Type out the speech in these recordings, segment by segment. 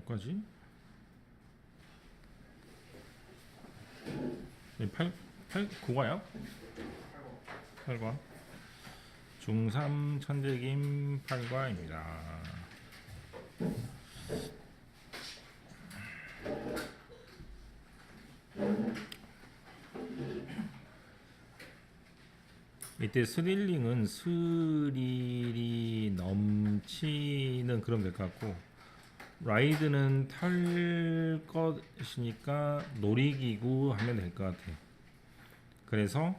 몇 가지? 9과요? 8과. 중3 천재김 8과입니다. 이때 스릴링은 스릴이 넘치는 그런 될 것 같고, 라이드는 탈 것이니까 놀이기구 하면 될 것 같아요. 그래서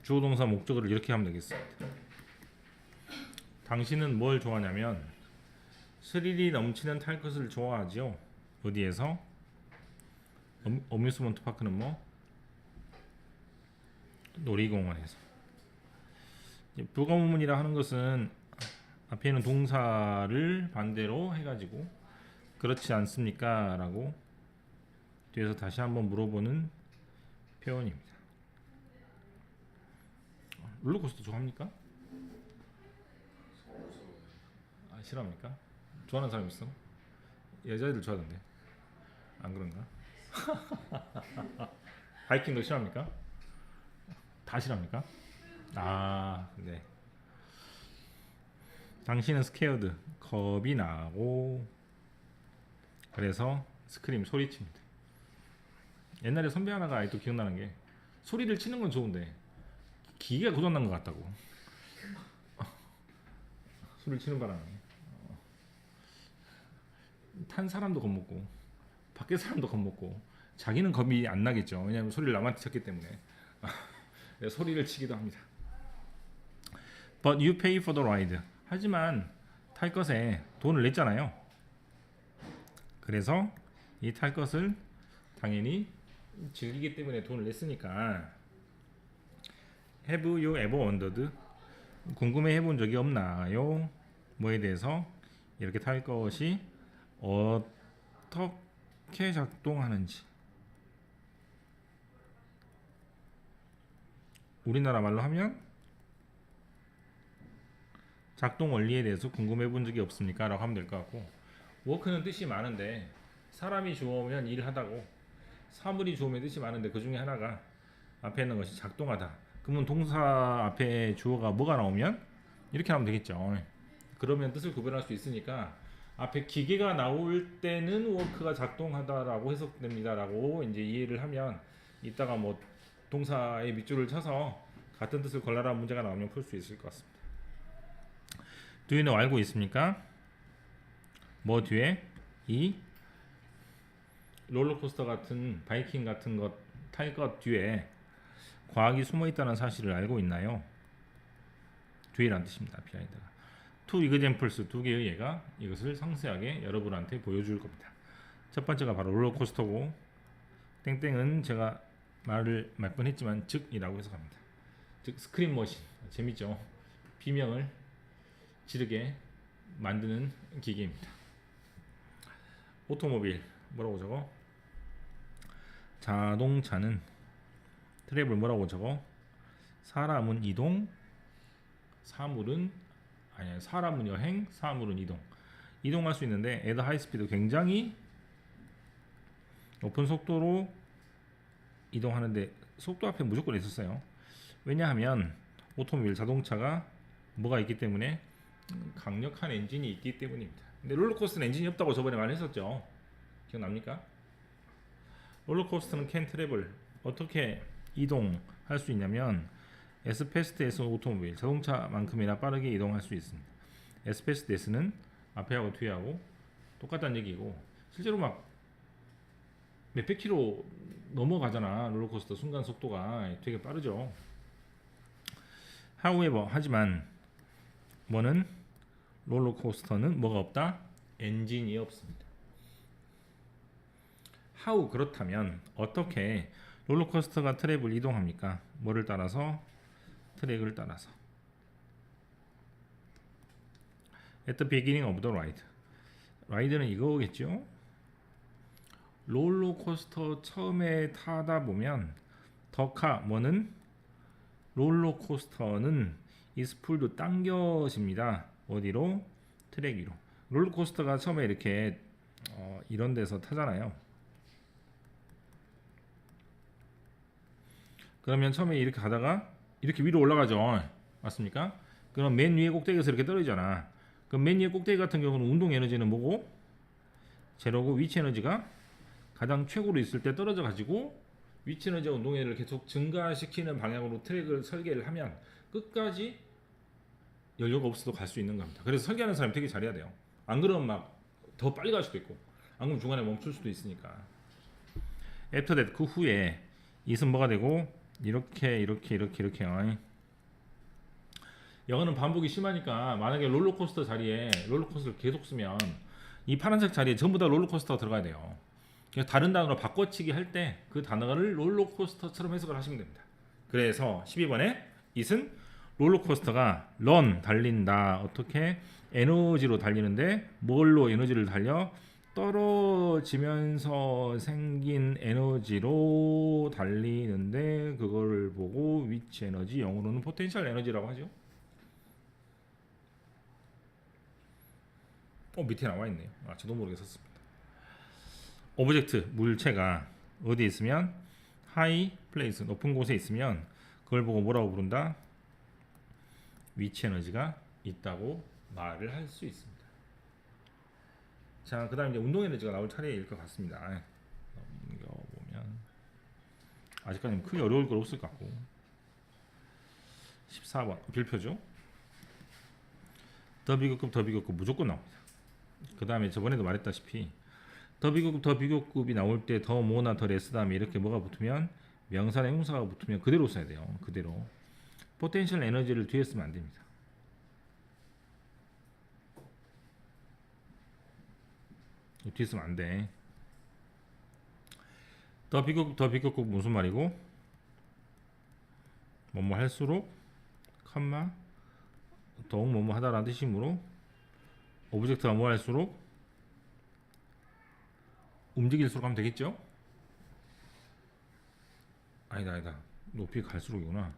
주어 동사 목적어를 이렇게 하면 되겠습니다. 당신은 뭘 좋아하냐면 스릴이 넘치는 탈 것을 좋아하죠. 어디에서? 어뮤스먼트 파크는 뭐? 놀이공원에서. 부가문이라 하는 것은 앞에 있는 동사를 반대로 해가지고 그렇지 않습니까? 라고 뒤에서 다시 한번 물어보는 표현입니다. 롤러코스터 좋아합니까? 아, 싫어합니까? 좋아하는 사람 있어? 여자애들 좋아하던데. 안 그런가? 바이킹도 싫어합니까? 다 싫어합니까? 아, 네. 당신은 스케어드, 겁이 나고, 그래서 스크림, 소리칩니다. 옛날에 선배 하나가 아직도 기억나는 게, 소리를 치는 건 좋은데 기계가 고장난 것 같다고. 소리를 치는 바람에 탄 사람도 겁먹고 밖에 사람도 겁먹고 자기는 겁이 안 나겠죠. 왜냐하면 소리를 남한테 쳤기 때문에. 소리를 치기도 합니다. But you pay for the ride. 하지만 탈 것에 돈을 냈잖아요. 그래서 이 탈 것을 당연히 즐기기 때문에 돈을 냈으니까. Have you ever wondered? 궁금해 해본 적이 없나요? 뭐에 대해서? 이렇게 탈 것이 어떻게 작동하는지. 우리나라 말로 하면 작동 원리에 대해서 궁금해 본 적이 없습니까? 라고 하면 될 것 같고, 워크는 뜻이 많은데 사람이 좋으면 일하다고, 사물이 좋으면 뜻이 많은데 그 중에 하나가 앞에 있는 것이 작동하다. 그러면 동사 앞에 주어가 뭐가 나오면 이렇게 하면 되겠죠. 그러면 뜻을 구별할 수 있으니까 앞에 기계가 나올 때는 워크가 작동하다라고 해석됩니다라고 이제 이해를 하면, 이따가 뭐 동사의 밑줄을 쳐서 같은 뜻을 골라라 문제가 나오면 풀 수 있을 것 같습니다. Do you know? 알고 있습니까? 뭐 뒤에? 이 롤러코스터 같은, 바이킹 같은 것 탈 것 뒤에 과학이 숨어 있다는 사실을 알고 있나요? 뒤에란 뜻입니다. 비하인드가. Two examples, 두 개의 예가 이것을 상세하게 여러분한테 보여줄 겁니다. 첫 번째가 바로 롤러코스터고, 땡땡은 제가 말을 몇 번 했지만 즉이라고 해석합니다. 즉 스크린 머신. 재밌죠? 비명을 지르게 만드는 기계입니다. 오토모빌 뭐라고 적어? 자동차는 트래블 뭐라고 적어? 사람은 이동, 사물은 아니야, 사람은 여행, 사물은 이동. 이동할 수 있는데 at high speed, 굉장히 높은 속도로 이동하는데 속도 앞에 무조건 있었어요. 왜냐하면 오토모빌, 자동차가 뭐가 있기 때문에? 강력한 엔진이 있기 때문입니다. 근데 롤러코스터는 엔진이 없다고 저번에 말했었죠. 기억납니까? 롤러코스터는 can travel, 어떻게 이동할 수 있냐면 as fast as 오토모빌, 자동차만큼이나 빠르게 이동할 수 있습니다. as fast as는 앞에하고 뒤에하고 똑같다는 얘기고, 실제로 막 몇백 킬로 넘어가잖아. 롤러코스터 순간 속도가 되게 빠르죠. however, 하지만 뭐는? 롤러코스터는 뭐가 없다? 엔진이 없습니다. how, 그렇다면 어떻게 롤러코스터가 트랙을 이동합니까? 뭐를 따라서? 트랙을 따라서. At the beginning of the ride. 라이드는 이거겠죠? 롤러코스터 처음에 타다 보면 더카, 뭐는? 롤러코스터는 is pulled, 당겨집니다. 어디로? 트랙 위로. 롤러코스터가 처음에 이렇게 이런 데서 타잖아요. 그러면 처음에 이렇게 가다가 이렇게 위로 올라가죠. 맞습니까? 그럼 맨 위에 꼭대기에서 이렇게 떨어지잖아. 그럼 맨 위에 꼭대기 같은 경우는 운동 에너지는 뭐고? 제로고 위치 에너지가 가장 최고로 있을 때 떨어져 가지고 위치 에너지와 운동 에너지를 계속 증가시키는 방향으로 트랙을 설계를 하면 끝까지 연료가 없어도 갈 수 있는 겁니다. 그래서 설계하는 사람이 되게 잘해야 돼요. 안 그러면 막 더 빨리 갈 수도 있고 안 그러면 중간에 멈출 수도 있으니까. After that, 그 후에 이은 뭐가 되고 이렇게 영어는 반복이 심하니까 만약에 롤러코스터 자리에 롤러코스터를 계속 쓰면 이 파란색 자리에 전부 다 롤러코스터가 들어가야 돼요. 그래서 다른 단어로 바꿔치기 할 때 그 단어를 롤러코스터처럼 해석을 하시면 됩니다. 그래서 12번에 it은 롤러코스터가 run 달린다. 어떻게? 에너지로 달리는데 뭘로 에너지를 달려? 떨어지면서 생긴 에너지로 달리는데 그거를 보고 위치 에너지, 영어로는 포텐셜 에너지라고 하죠. 밑에 나와 있네요. 저도 모르게 썼습니다. 오브젝트, 물체가 어디 있으면 하이 플레이스, 높은 곳에 있으면 그걸 보고 뭐라고 부른다? 위치 에너지가 있다고 말을 할 수 있습니다. 자, 그 다음 이제 운동 에너지가 나올 차례일 것 같습니다. 넘겨보면 아직까지는 크게 어려울 건 없을 것 같고 14번 별표죠. 더 비교급 무조건 나옵니다. 그 다음에 저번에도 말했다시피 더 비교급이 나올 때 더 모나 더 레스 다음에 이렇게 뭐가 붙으면 명사나 형사가 붙으면 그대로 써야 돼요. 그대로 포텐셜 에너지를 뒤에 쓰면 안 됩니다. 뒤에 쓰면 안 돼. 더 비교급 무슨 말이고? 뭐뭐 할수록 컴마 더욱 뭐뭐 하다라는 뜻이므로 오브젝트가 뭐 할수록 움직일수록 하면 되겠죠? 아니다. 높이 갈수록이구나.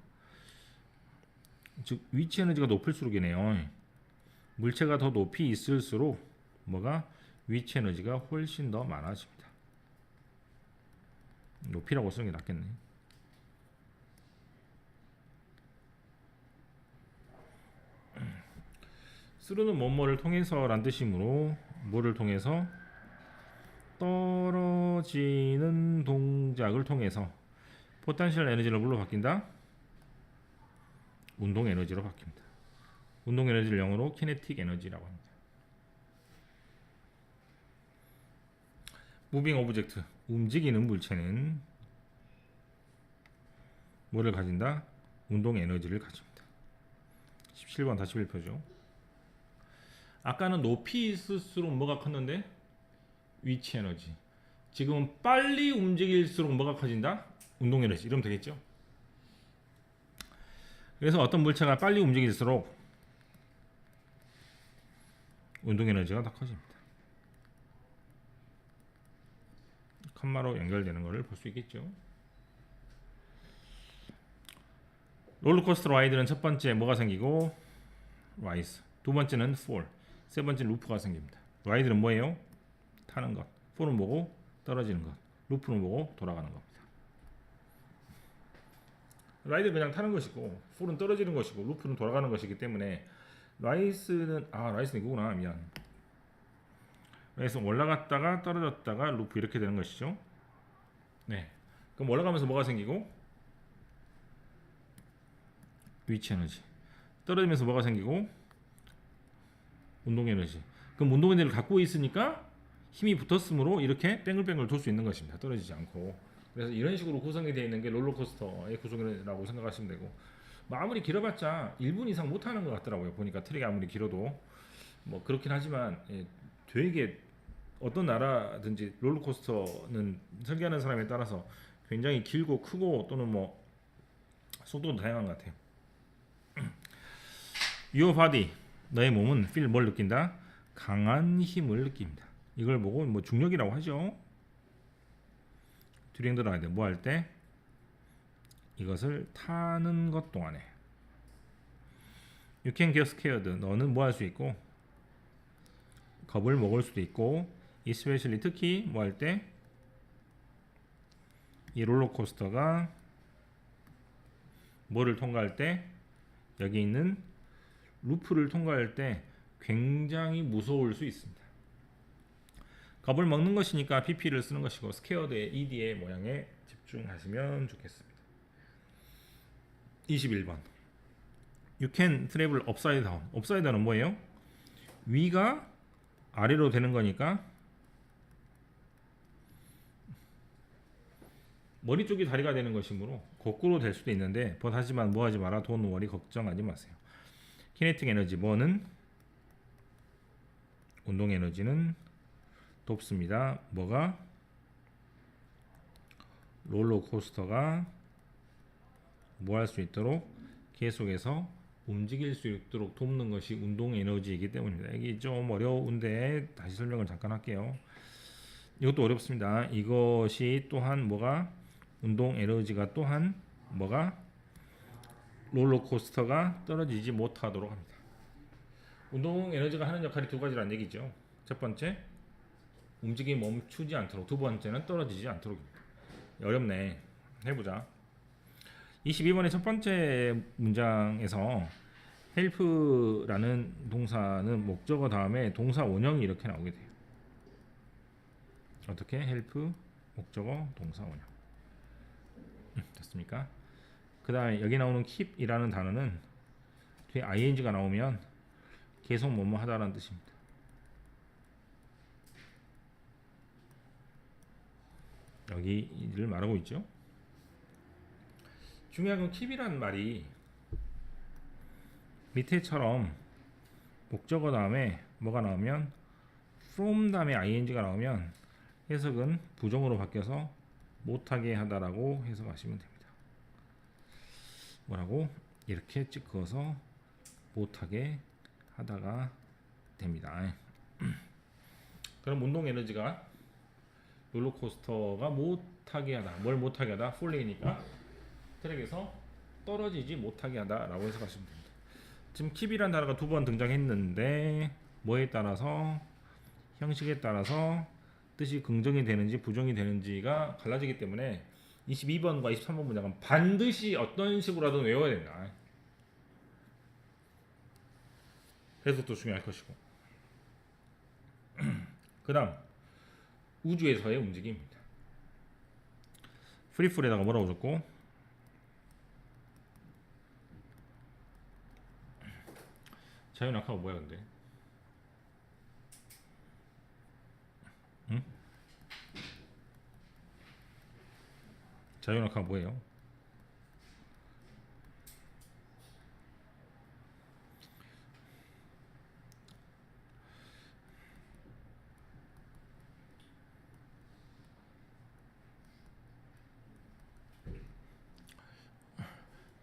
즉 위치 에너지가 높을수록이네요. 물체가 더 높이 있을수록 뭐가? 위치 에너지가 훨씬 더 많아집니다. 높이라고 쓰는 게 낫겠네. 쓰르는 뭐뭐를 통해서 란 뜻이므로 뭐를 통해서? 떨어지는 동작을 통해서 포텐셜 에너지를 뭘로 바뀐다? 운동 에너지로 바뀝니다. 운동 에너지를 영어로 키네틱 에너지라고 합니다. 무빙 오브젝트, 움직이는 물체는 뭐를 가진다? 운동 에너지를 가집니다. 17번 다시 별표죠. 아까는 높이 있을수록 뭐가 컸는데? 위치 에너지. 지금은 빨리 움직일수록 뭐가 커진다? 운동 에너지. 이러면 되겠죠? 그래서 어떤 물체가 빨리 움직일수록 운동 에너지가 더 커집니다. 컴마로 연결되는 것을 볼 수 있겠죠. 롤러코스터 라이드는 첫 번째 뭐가 생기고 라이스, 두 번째는 fall, 세 번째는 루프가 생깁니다. 라이드는 뭐예요? 타는 것. fall은 뭐고? 떨어지는 것. 루프는 뭐고? 돌아가는 겁니다. 라이드는 그냥 타는 것이고 fall은 떨어지는 것이고 루프는 돌아가는 것이기 때문에 라이스는 이거구나. 미안. 그래서 올라갔다가 떨어졌다가 루프 이렇게 되는 것이죠. 네. 그럼 올라가면서 뭐가 생기고? 위치 에너지. 떨어지면서 뭐가 생기고? 운동 에너지. 그럼 운동 에너지를 갖고 있으니까 힘이 붙었으므로 이렇게 뱅글뱅글 돌 수 있는 것입니다. 떨어지지 않고. 그래서 이런 식으로 구성이 되어 있는 게 롤러코스터의 구성이라고 생각하시면 되고, 아무리 길어봤자 1분 이상 못하는 것 같더라고요. 보니까 트랙이 아무리 길어도 뭐 그렇긴 하지만 되게 어떤 나라든지 롤러코스터는 설계하는 사람에 따라서 굉장히 길고 크고 또는 뭐 속도도 다양한 것 같아요. Your body, 너의 몸은 feel 뭘 느낀다? 강한 힘을 느낍니다. 이걸 보고 뭐 중력이라고 하죠. 튜링 들어가야 돼. 뭐 할 때? 이것을 타는 것 동안에. You can get scared. 너는 뭐 할 수 있고? 겁을 먹을 수도 있고, especially 특히 뭐 할 때 이 롤러코스터가 뭐를 통과할 때, 여기 있는 루프를 통과할 때 굉장히 무서울 수 있습니다. 겁을 먹는 것이니까 pp를 쓰는 것이고, scared의 ed의 모양에 집중하시면 좋겠습니다. 21번 You can travel upside down. upside down은 뭐예요? 위가 아래로 되는 거니까 머리 쪽이 다리가 되는 것이므로 거꾸로 될 수도 있는데, 하지만 뭐 하지 마라, don't worry, 걱정하지 마세요. 키네틱 에너지 뭐는 운동 에너지는 돕습니다. 뭐가 롤러코스터가 뭐 할 수 있도록 계속해서 움직일 수 있도록 돕는 것이 운동 에너지이기 때문입니다. 이게 좀 어려운데 다시 설명을 잠깐 할게요. 이것도 어렵습니다. 이것이 또한 뭐가 운동 에너지가 또한 뭐가 롤러코스터가 떨어지지 못하도록 합니다. 운동 에너지가 하는 역할이 두 가지란 얘기죠. 첫 번째, 움직임이 멈추지 않도록, 두 번째는 떨어지지 않도록입니다. 어렵네. 해보자. 22번의 첫 번째 문장에서 help라는 동사는 목적어 다음에 동사 원형이 이렇게 나오게 돼요. 어떻게? help, 목적어, 동사 원형. 됐습니까? 그 다음에 여기 나오는 keep이라는 단어는 뒤에 ing가 나오면 계속 뭐뭐 하다라는 뜻입니다. 여기를 말하고 있죠. 중요한 건 keep이라는 말이 밑에처럼 목적어 다음에 뭐가 나오면 from 다음에 ing가 나오면 해석은 부정으로 바뀌어서 못하게 하다라고 해석하시면 됩니다. 뭐라고? 이렇게 찍어서 못하게 하다가 됩니다. 그럼 운동 에너지가 롤러코스터가 못하게 하다, 뭘 못하게 하다? 플레이니까 트랙에서 떨어지지 못하게 하다 라고 해석하시면 됩니다. 지금 keep이라는 단어가 두 번 등장했는데 뭐에 따라서, 형식에 따라서 뜻이 긍정이 되는지 부정이 되는지가 갈라지기 때문에 22번과 23번 문장은 반드시 어떤 식으로라도 외워야 된다. 해석도 중요할 것이고. 그 다음 우주에서의 움직임입니다. 프리폴에다가 뭐라고 줬고, 자유낙하가 뭐야 근데? 응? 자유낙하가 뭐예요?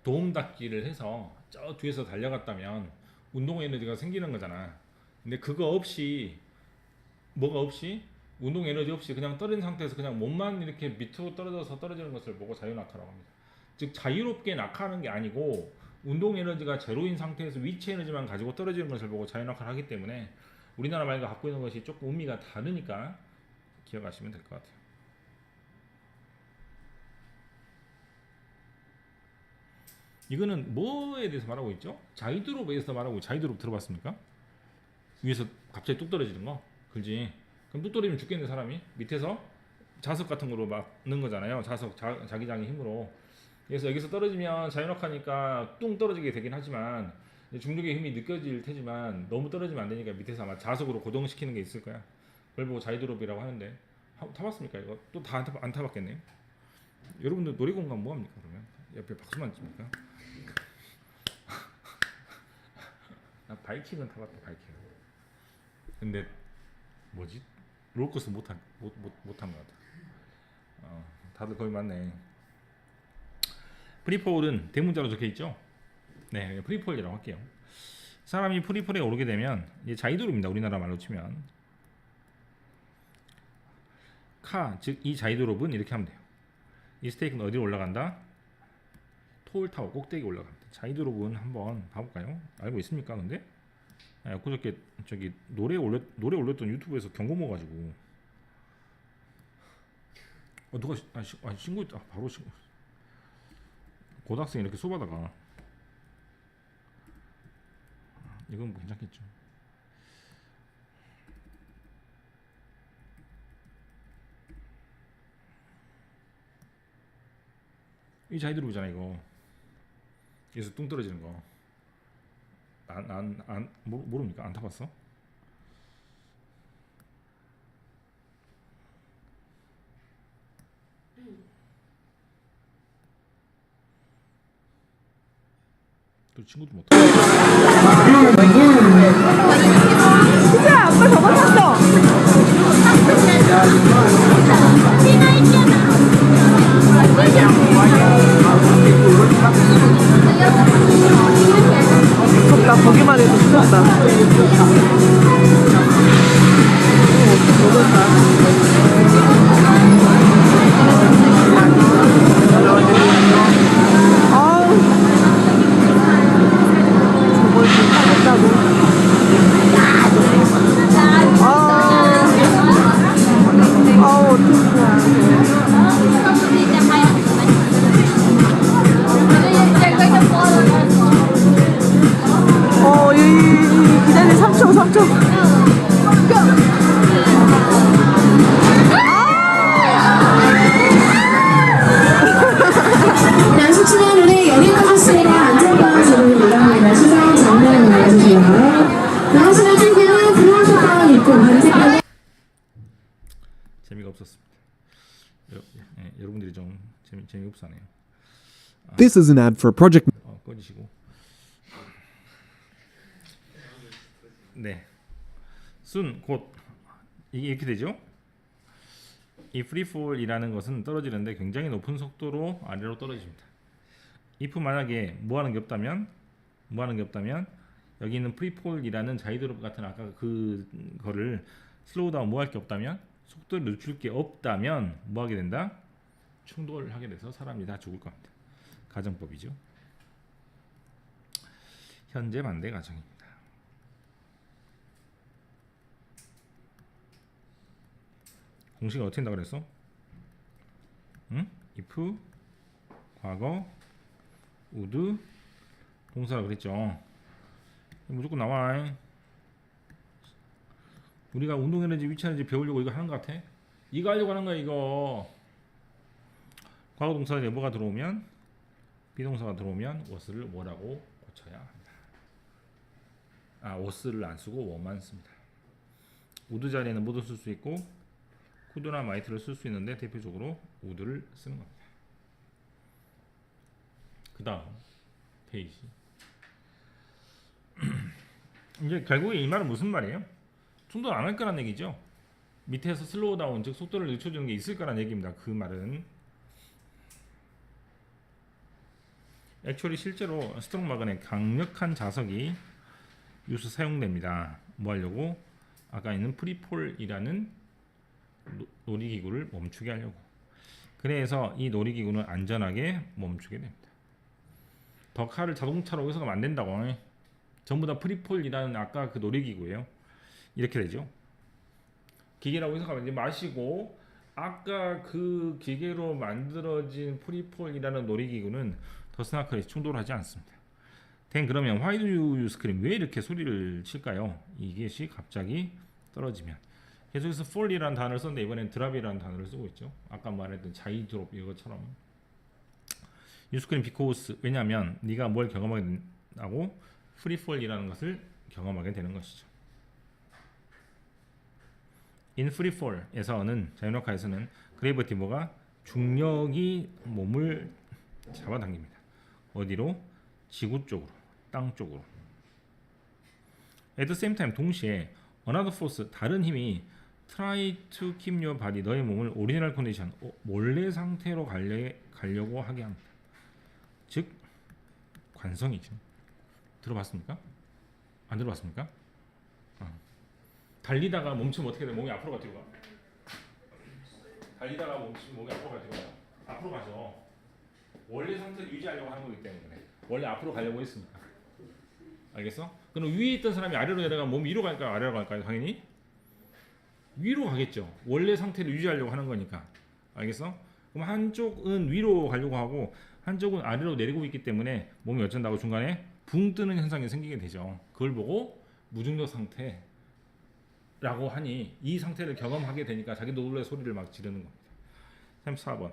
도움닫기를 해서 저 뒤에서 달려갔다면 운동 에너지가 생기는 거잖아. 근데 그거 없이, 뭐가 없이, 운동 에너지 없이 그냥 떨어진 상태에서 그냥 몸만 이렇게 밑으로 떨어져서 떨어지는 것을 보고 자유낙하라고 합니다. 즉 자유롭게 낙하하는 게 아니고 운동 에너지가 제로인 상태에서 위치 에너지만 가지고 떨어지는 것을 보고 자유낙하를 하기 때문에 우리나라 말과 갖고 있는 것이 조금 의미가 다르니까 기억하시면 될 것 같아요. 이거는 뭐에 대해서 말하고 있죠? 자이드롭에 대해서 말하고, 자이드롭 들어봤습니까? 위에서 갑자기 뚝 떨어지는 거, 그렇지? 그럼 뚝 떨어지면 죽겠는데 사람이 밑에서 자석 같은 거로 막는 거잖아요. 자석, 자기장의 힘으로. 그래서 여기서 떨어지면 자유낙하니까 뚱 떨어지게 되긴 하지만 중력의 힘이 느껴질 테지만 너무 떨어지면 안 되니까 밑에서 아마 자석으로 고정시키는 게 있을 거야. 그걸 보고 자이드롭이라고 하는데, 타봤습니까 이거? 또 다 안 타봤겠네요. 여러분들 놀이공간 뭐 합니까 그러면? 옆에 박수만 칩니까? 나 바이킹은 타봤다, 바이킹. 근데 뭐지? 롤코스터 못한 것 같아. 다들 거의 맞네. 프리폴은 대문자로 적혀 있죠? 네, 프리폴이라고 할게요. 사람이 프리폴에 오르게 되면 이제 자이드롭입니다. 우리나라 말로 치면 즉 이 자이드롭은 이렇게 하면 돼요. 이 스테이크는 어디로 올라간다? 톨타워 꼭대기 올라갑니다. 자이드롭은 한번 봐볼까요? 알고 있습니까? 근데 그저께 저기 노래 올렸던 유튜브에서 경고 먹어가지고 누가 신고했다. 바로 신고. 고등학생 이렇게 쏘바다가 이건 뭐 괜찮겠죠. 이 자이드로 보잖아 이거. 여기서 뚱 떨어지는 거. 모릅니까? 안 타봤어? 또 친구도 못 타. 진짜 아빠 저거 샀어. 무섭다. 보기만 해도 무섭다. 아우, 저걸 좀 타겠다고. 아우, 어떡해. 기다려. 3초. 양식 시간에 여객하셨으니까 안전과 제공을 부탁합니다. 시상 정면 나와주세요. 나가시는 친구는 브라운색깔 입고 반색깔 재미가 없었습니다. 여러분들이 좀 재미없어하네요. This is an ad for Project. 꺼지시고. 네. 곧 이게 이렇게 되죠. 이 freefall이라는 것은 떨어지는데 굉장히 높은 속도로 아래로 떨어집니다. if 만약에 뭐하는 게 없다면 여기 있는 freefall이라는 자이드롭 같은 아까 그거를 슬로우 다운 뭐 할 게 없다면 속도를 늦출 게 없다면 뭐 하게 된다? 충돌을 하게 돼서 사람이 다 죽을 겁니다. 가정법이죠. 현재 반대 가정입니다. 공식이 어떻게 된다 그랬어? 응? if 과거 would 동사라 그랬죠. 무조건 나와. 우리가 운동했는지 위치하는지 배우려고 이거 하는 것 같아? 이거 하려고 하는 거야 이거. 과거 동사에 뭐가 들어오면 비동사가 들어오면 was를 뭐라고 고쳐야 합니다. was를 안 쓰고 what만 씁니다. would 자리에는 뭐도 쓸 수 있고 could나 might를 쓸 수 있는데 대표적으로 would를 쓰는 겁니다. 그 다음 페이지. 이제 결국에 이 말은 무슨 말이에요? 충돌 안 할 거란 얘기죠. 밑에서 슬로우 다운 즉 속도를 늦춰주는 게 있을 거란 얘기입니다. 그 말은 액츄얼리 실제로 스트롱 마건에 강력한 자석이 유수 사용됩니다. 뭐 하려고? 아까 있는 프리폴이라는 놀이기구를 멈추게 하려고. 그래서 이 놀이기구는 안전하게 멈추게 됩니다. 더 카를 자동차로 해석하면 안 된다고. 전부 다 프리폴이라는 아까 그 놀이기구예요. 이렇게 되죠. 기계라고 해석하면 이제 마시고 아까 그 기계로 만들어진 프리폴이라는 놀이기구는 더스나크에서 충돌하지 않습니다. 그러면 why do you scream? 왜 이렇게 소리를 칠까요? 이것이 갑자기 떨어지면. 계속해서 fall이라는 단어를 썼는데 이번엔 drop이라는 단어를 쓰고 있죠. 아까 말했던 자이드롭 이것처럼. You scream because 왜냐하면 네가 뭘 경험하게 된다고 free fall이라는 것을 경험하게 되는 것이죠. In free fall에서는 자유낙하에서는 그레이버티 뭐가 중력이 몸을 잡아당깁니다. 어디로? 지구 쪽으로, 땅 쪽으로. At the same time 동시에 another force 다른 힘이 try to keep your body 너의 몸을 오리지널 컨디션 원래 상태로 가려고 하게 합니다. 즉 관성이죠. 들어봤습니까? 안 들어봤습니까? 달리다가 멈추면 어떻게 돼? 몸이 앞으로 가 뒤로 가? 달리다가 멈추면 몸이 앞으로 가 뒤로 가? 앞으로 가죠. 원래 상태를 유지하려고 하는 거기 때문에 원래 앞으로 가려고 했으니까 알겠어? 그럼 위에 있던 사람이 아래로 내려가면 몸이 위로 갈까요? 아래로 갈까요? 당연히 위로 가겠죠. 원래 상태를 유지하려고 하는 거니까. 알겠어? 그럼 한쪽은 위로 가려고 하고 한쪽은 아래로 내리고 있기 때문에 몸이 어쩐다고 중간에 붕 뜨는 현상이 생기게 되죠. 그걸 보고 무중력 상태라고 하니 이 상태를 경험하게 되니까 자기도 놀래 소리를 막 지르는 겁니다. 34번.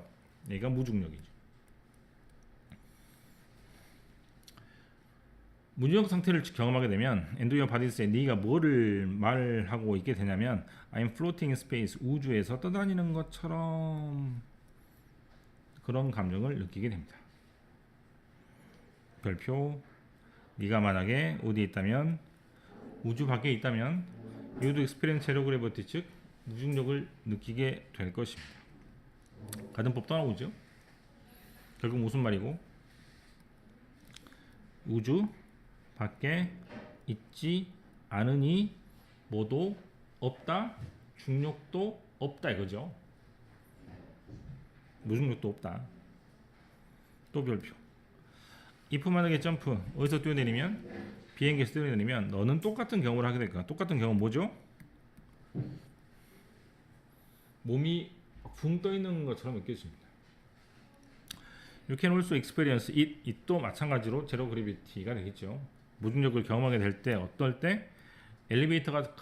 얘가 무중력이죠. 무중력 상태를 경험하게 되면 엔도 your body에 네가 뭐를 말하고 있게 되냐면 I'm floating in space, 우주에서 떠다니는 것처럼 그런 감정을 느끼게 됩니다. 별표. 네가 만약에 어디에 있다면 우주 밖에 있다면 you'd experience zero gravity, 즉 무중력을 느끼게 될 것입니다. 가정법 또 나오죠. 결국 무슨 말이고 우주 밖에 있지 않으니 뭐도 없다, 중력도 없다 이거죠. 무중력도 없다. 또 별표. if 만약에 점프 어디서 뛰어내리면 비행기에서 뛰어내리면 너는 똑같은 경험을 하게 될 거야. 똑같은 경험 뭐죠? 몸이 붕 떠 있는 것처럼 느껴집니다. You can also experience it. it도 마찬가지로 제로 그래비티가 되겠죠. 무중력을 경험하게 될 때 어떨 때 엘리베이터가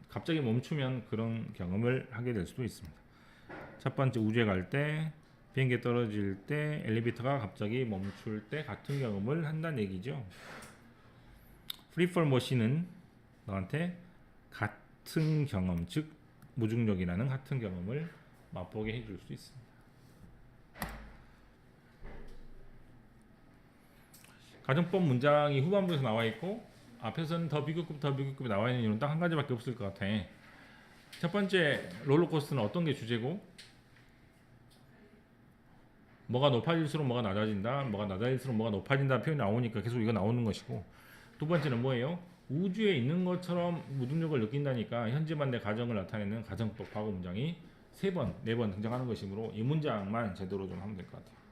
갑자기 멈추면 그런 경험을 하게 될 수도 있습니다. 첫 번째 우주에 갈 때, 비행기에 떨어질 때, 엘리베이터가 갑자기 멈출 때 같은 경험을 한다는 얘기죠. 프리폴 머신은 너한테 같은 경험, 즉 무중력이라는 같은 경험을 맛보게 해줄 수 있습니다. 가정법 문장이 후반부에서 나와 있고 앞에서는 더 비교급이 나와 있는 이유는 딱 한 가지밖에 없을 것 같아. 첫 번째 롤러코스터는 어떤 게 주제고 뭐가 높아질수록 뭐가 낮아진다, 뭐가 낮아질수록 뭐가 높아진다 표현이 나오니까 계속 이거 나오는 것이고, 두 번째는 뭐예요? 우주에 있는 것처럼 무중력을 느낀다니까 현재만의 가정을 나타내는 가정법 과거 문장이 3번, 4번 등장하는 것이므로 이 문장만 제대로 좀 하면 될 것 같아요.